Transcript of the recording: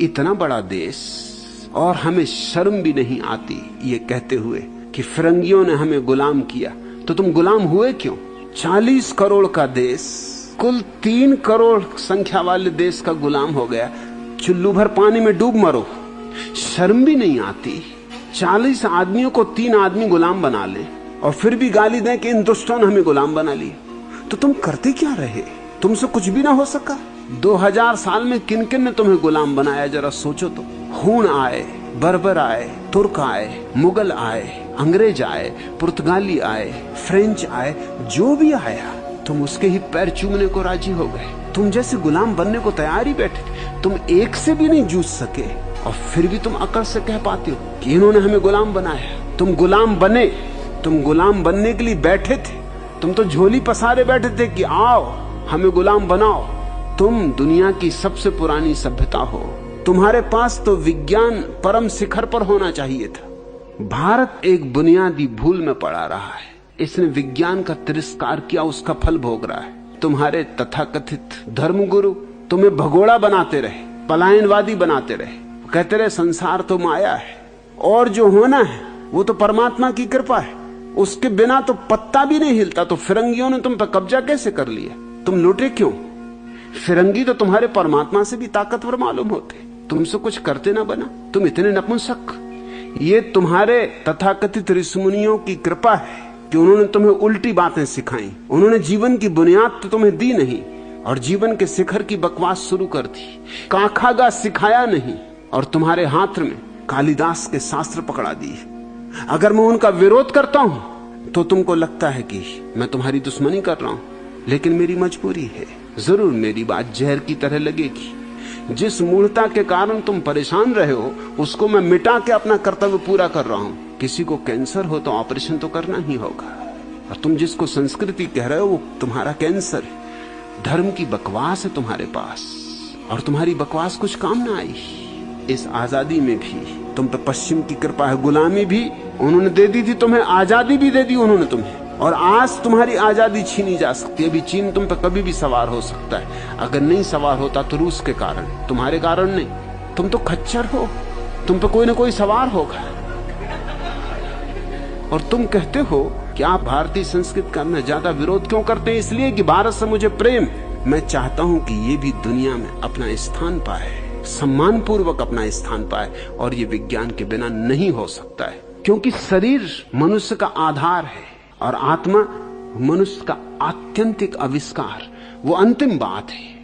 इतना बड़ा देश, और हमें शर्म भी नहीं आती ये कहते हुए कि फिरंगियों ने हमें गुलाम किया। तो तुम गुलाम हुए क्यों? 40 करोड़ का देश कुल 3 करोड़ संख्या वाले देश का गुलाम हो गया। चुल्लू भर पानी में डूब मरो, शर्म भी नहीं आती। 40 आदमियों को 3 आदमी गुलाम बना ले और फिर भी गाली दें कि इन दुष्टों ने हमें गुलाम बना लिया। तो तुम करते क्या रहे? तुमसे कुछ भी ना हो सका? 2000 साल में किन किन ने तुम्हें गुलाम बनाया, जरा सोचो तो। हूण आए, बर्बर आए, तुर्क आए, मुगल आए, अंग्रेज आए, पुर्तगाली आए, फ्रेंच आए, जो भी आया तुम उसके ही पैर चूमने को राजी हो गए। तुम जैसे गुलाम बनने को तैयार ही बैठे। तुम एक से भी नहीं जूझ सके और फिर भी तुम अकड़ से कह पाते हो कि इन्होंने हमें गुलाम बनाया। तुम गुलाम बने, तुम गुलाम बनने के लिए बैठे थे। तुम तो झोली पसारे बैठे थे कि आओ हमें गुलाम बनाओ। तुम दुनिया की सबसे पुरानी सभ्यता हो। तुम्हारे पास तो विज्ञान परम शिखर पर होना चाहिए था। भारत एक बुनियादी भूल में पड़ा रहा है। इसने विज्ञान का तिरस्कार किया, उसका फल भोग रहा है। तुम्हारे तथाकथित धर्मगुरु तुम्हें भगोड़ा बनाते रहे, पलायनवादी बनाते रहे, कहते रहे संसार तो माया है और जो होना है वो तो परमात्मा की कृपा है, उसके बिना तो पत्ता भी नहीं हिलता। तो फिरंगियों ने तुम पर कब्जा कैसे कर लिया? तुम लुटे क्यों? फिरंगी तो तुम्हारे परमात्मा से भी ताकतवर मालूम होते, तुमसे कुछ करते ना बना। तुम इतने नपुंसक। ये तुम्हारे तथाकथित ऋषिमुनियों की कृपा है कि उन्होंने तुम्हें उल्टी बातें सिखाई। उन्होंने जीवन की बुनियाद तो तुम्हें दी नहीं और जीवन के शिखर की बकवास शुरू कर दी। काखागा सिखाया नहीं और तुम्हारे हाथ में कालिदास के शास्त्र पकड़ा दिए। अगर मैं उनका विरोध करता हूं तो तुमको लगता है कि मैं तुम्हारी दुश्मनी कर रहा हूं, लेकिन मेरी मजबूरी है। जरूर मेरी बात जहर की तरह लगेगी। जिस मूढ़ता के कारण तुम परेशान रहे हो उसको मैं मिटा के अपना कर्तव्य पूरा कर रहा हूं। किसी को कैंसर हो तो ऑपरेशन तो करना ही होगा, और तुम जिसको संस्कृति कह रहे हो वो तुम्हारा कैंसर है। धर्म की बकवास है तुम्हारे पास और तुम्हारी बकवास कुछ काम ना आई। इस आजादी में भी तुम पे पश्चिम की कृपा है। गुलामी भी उन्होंने दे दी थी तुम्हें, आजादी भी दे दी उन्होंने तुम्हें, और आज तुम्हारी आजादी छीनी जा सकती है। अभी चीन तुम पे कभी भी सवार हो सकता है। अगर नहीं सवार होता तो रूस के कारण, तुम्हारे कारण नहीं। तुम तो खच्चर हो, तुम पे कोई ना कोई सवार होगा। और तुम कहते हो कि आप भारतीय संस्कृति का ना ज्यादा विरोध क्यों करते हैं? इसलिए कि भारत से मुझे प्रेम। मैं चाहता हूं कि ये भी दुनिया में अपना स्थान पाए, सम्मान पूर्वक अपना स्थान पाए, और ये विज्ञान के बिना नहीं हो सकता है। क्योंकि शरीर मनुष्य का आधार है और आत्मा मनुष्य का आत्यंतिक आविष्कार, वो अंतिम बात है।